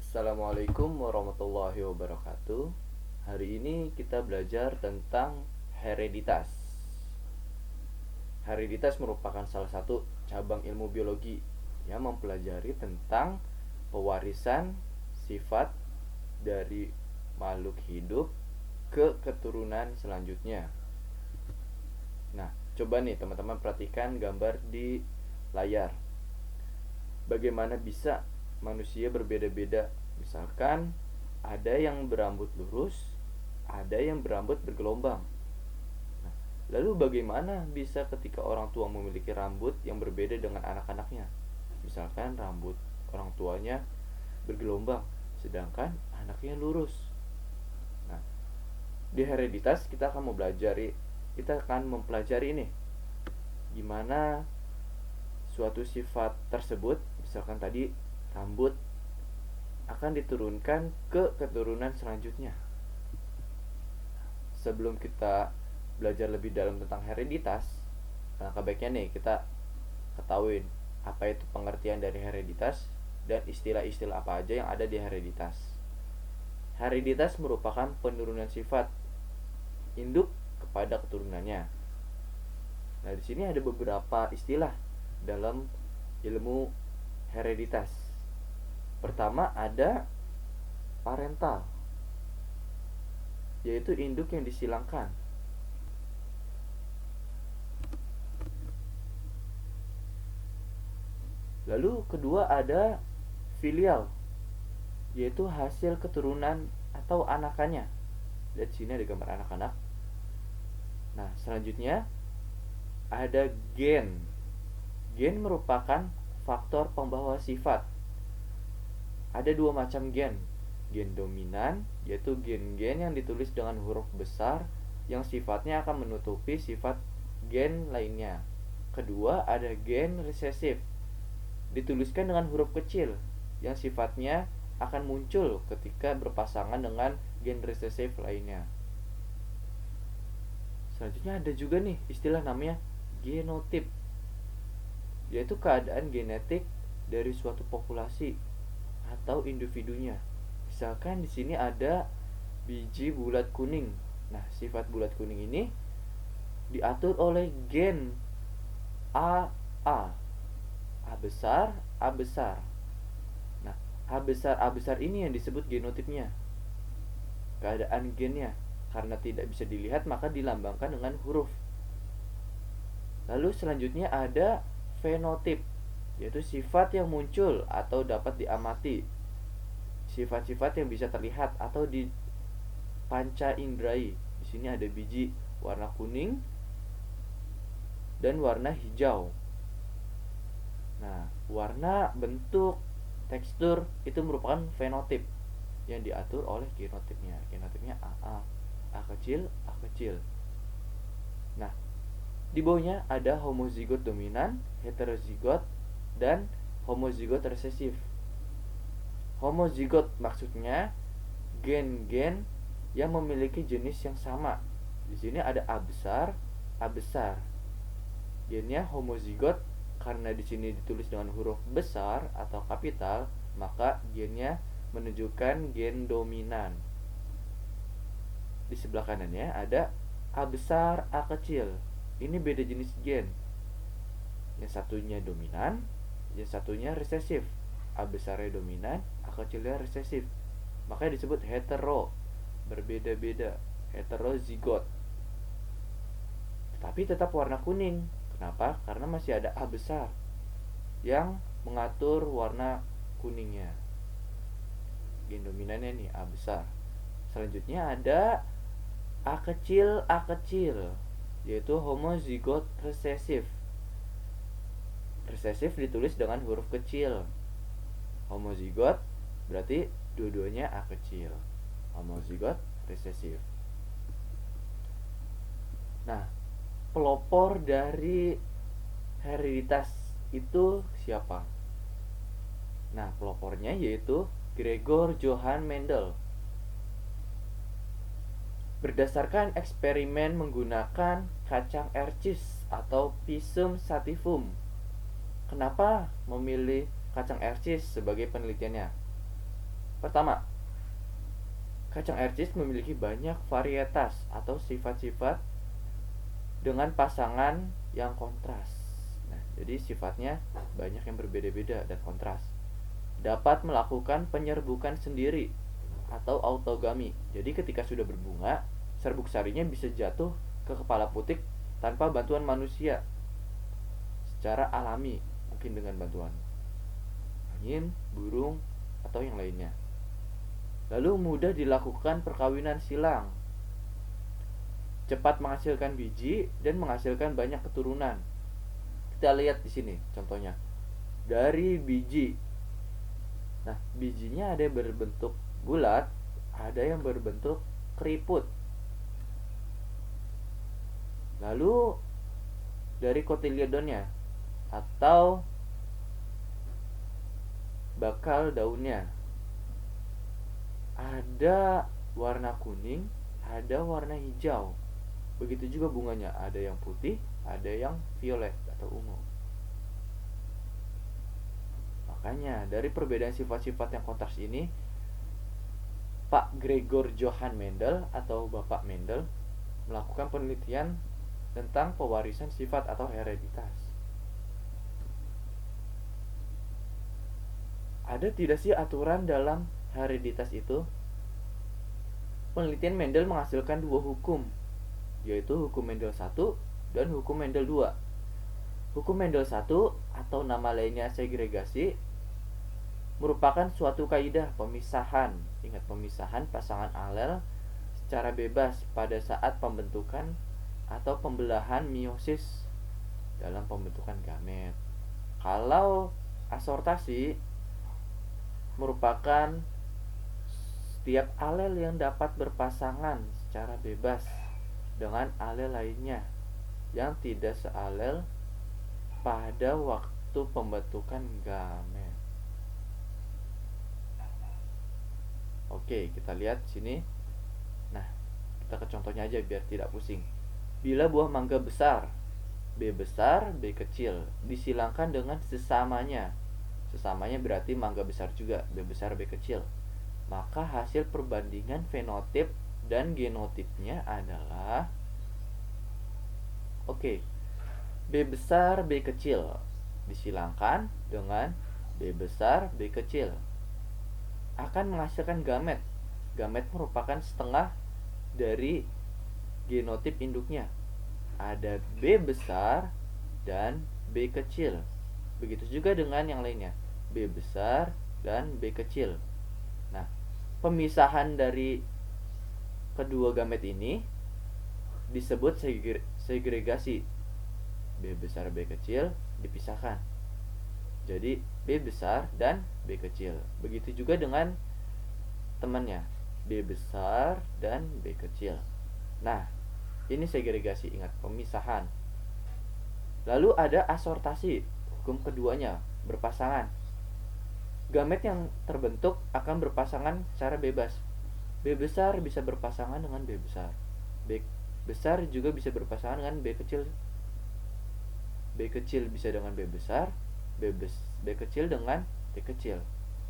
Assalamualaikum warahmatullahi wabarakatuh. Hari ini kita belajar tentang hereditas. Hereditas merupakan salah satu cabang ilmu biologi yang mempelajari tentang pewarisan sifat dari makhluk hidup ke keturunan selanjutnya. Nah, coba nih teman-teman perhatikan gambar di layar. Bagaimana bisa manusia berbeda-beda? Misalkan ada yang berambut lurus, ada yang berambut bergelombang. Nah, lalu bagaimana bisa ketika orang tua memiliki rambut yang berbeda dengan anak-anaknya? Misalkan rambut orang tuanya bergelombang, sedangkan anaknya lurus. Nah, di hereditas kita akan mempelajari ini gimana suatu sifat tersebut, misalkan tadi rambut, akan diturunkan ke keturunan selanjutnya. Sebelum kita belajar lebih dalam tentang hereditas, alangkah baiknya nih kita ketahuin apa itu pengertian dari hereditas dan istilah-istilah apa aja yang ada di hereditas. Hereditas merupakan penurunan sifat induk kepada keturunannya. Nah, di sini ada beberapa istilah dalam ilmu hereditas. Pertama ada parental, yaitu induk yang disilangkan. Lalu kedua ada filial, yaitu hasil keturunan atau anakannya. Lihat sini ada gambar anak-anak. Nah, selanjutnya ada gen. Gen merupakan faktor pembawa sifat. Ada dua macam gen. Gen dominan, yaitu gen-gen yang ditulis dengan huruf besar yang sifatnya akan menutupi sifat gen lainnya. Kedua, ada gen resesif. Dituliskan dengan huruf kecil yang sifatnya akan muncul ketika berpasangan dengan gen resesif lainnya. Selanjutnya ada juga nih istilah namanya genotip, yaitu keadaan genetik dari suatu populasi atau individunya. Misalkan di sini ada biji bulat kuning. Nah, sifat bulat kuning ini diatur oleh gen AA. A besar, A besar. Nah, A besar ini yang disebut genotipnya. Keadaan gennya, karena tidak bisa dilihat maka dilambangkan dengan huruf. Lalu selanjutnya ada fenotip, yaitu sifat yang muncul atau dapat diamati. Sifat-sifat yang bisa terlihat atau dipanca indrai. Di sini ada biji warna kuning dan warna hijau. Nah, warna, bentuk, tekstur itu merupakan fenotip yang diatur oleh genotipnya. Genotipnya AA, A kecil, A kecil. Nah, di bawahnya ada homozigot dominan, heterozigot, dan homozigot resesif. Homozigot maksudnya gen-gen yang memiliki jenis yang sama. Di sini ada A besar, A besar. Gennya homozigot karena di sini ditulis dengan huruf besar atau kapital, maka gennya menunjukkan gen dominan. Di sebelah kanannya ada A besar, A kecil. Ini beda jenis gen. Yang satunya dominan, yang satunya resesif. A besarnya dominan, A kecilnya resesif. Makanya disebut hetero, berbeda-beda, heterozigot. Tetapi tetap warna kuning. Kenapa? Karena masih ada A besar yang mengatur warna kuningnya. Gen dominannya nih A besar. Selanjutnya ada A kecil, yaitu homozigot resesif. Resesif ditulis dengan huruf kecil. Homozigot berarti dua-duanya A kecil. Homozigot resesif. Nah, pelopor dari hereditas itu siapa? Nah, pelopornya yaitu Gregor Johann Mendel. Berdasarkan eksperimen menggunakan kacang ercis atau Pisum sativum. Kenapa memilih kacang ercis sebagai penelitiannya? Pertama, kacang air cheese memiliki banyak varietas atau sifat-sifat dengan pasangan yang kontras. Nah, jadi sifatnya banyak yang berbeda-beda dan kontras. Dapat melakukan penyerbukan sendiri atau autogami. Jadi ketika sudah berbunga, serbuk sarinya bisa jatuh ke kepala putik tanpa bantuan manusia, secara alami, mungkin dengan bantuan angin, burung, atau yang lainnya. Lalu mudah dilakukan perkawinan silang, cepat menghasilkan biji dan menghasilkan banyak keturunan. Kita lihat di sini contohnya. Dari biji. Nah, bijinya ada yang berbentuk bulat, ada yang berbentuk keriput. Lalu dari kotiledonnya atau bakal daunnya, ada warna kuning, ada warna hijau. Begitu juga bunganya, ada yang putih, ada yang violet atau ungu. Makanya dari perbedaan sifat-sifat yang kontras ini, Pak Gregor Johann Mendel atau Bapak Mendel melakukan penelitian tentang pewarisan sifat atau hereditas. Ada tidak sih aturan dalam hereditas itu? Penelitian Mendel menghasilkan dua hukum, yaitu hukum Mendel 1 dan hukum Mendel 2. Hukum Mendel 1 atau nama lainnya segregasi merupakan suatu kaidah pemisahan, ingat pemisahan pasangan alel secara bebas pada saat pembentukan atau pembelahan meiosis dalam pembentukan gamet. Kalau asortasi merupakan setiap alel yang dapat berpasangan secara bebas dengan alel lainnya yang tidak sealel pada waktu pembentukan gamet. Oke, kita lihat sini. Nah, kita ke contohnya aja biar tidak pusing. Bila buah mangga besar, B besar, B kecil, disilangkan dengan sesamanya. Sesamanya berarti mangga besar juga, B besar, B kecil. Maka hasil perbandingan fenotip dan genotipnya adalah B besar, B kecil disilangkan dengan B besar, B kecil akan menghasilkan gamet. Gamet merupakan setengah dari genotip induknya. Ada B besar dan B kecil. Begitu juga dengan yang lainnya, B besar dan B kecil. Nah, pemisahan dari kedua gamet ini disebut segregasi. B besar, B kecil dipisahkan. Jadi B besar dan B kecil. Begitu juga dengan temannya, B besar dan B kecil. Nah, ini segregasi, ingat pemisahan. Lalu ada asortasi, hukum keduanya, berpasangan. Gamet yang terbentuk akan berpasangan secara bebas. B besar bisa berpasangan dengan B besar. B besar juga bisa berpasangan dengan B kecil. B kecil bisa dengan B besar, B kecil dengan B kecil.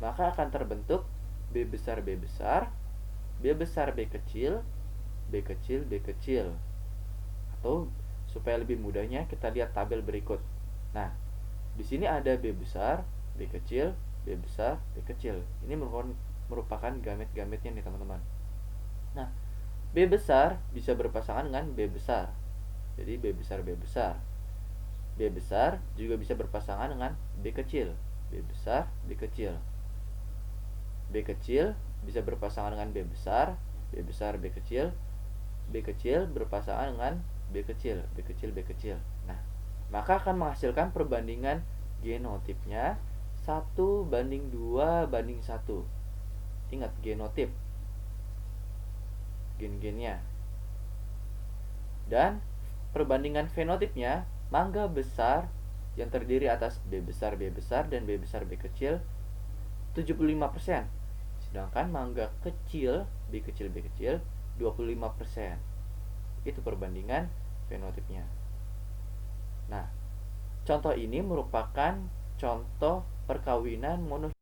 Maka akan terbentuk B besar, B besar, B besar, B kecil, B kecil, B kecil. Atau supaya lebih mudahnya kita lihat tabel berikut. Nah, di sini ada B besar, B kecil, B besar, B kecil. Ini merupakan gamet-gametnya nih teman-teman. Nah, B besar bisa berpasangan dengan B besar. Jadi B besar, B besar. B besar juga bisa berpasangan dengan B kecil. B besar, B kecil. B kecil bisa berpasangan dengan B besar, B besar, B kecil. B kecil berpasangan dengan B kecil, B kecil, B kecil. Nah, maka akan menghasilkan perbandingan genotipnya 1:2:1. Ingat genotip, gen-gennya. Dan perbandingan fenotipnya, mangga besar yang terdiri atas B besar, B besar, dan B besar, B kecil 75%. Sedangkan mangga kecil, B kecil, B kecil 25%. Itu perbandingan fenotipnya. Nah, contoh ini merupakan contoh perkawinan monohidrotik.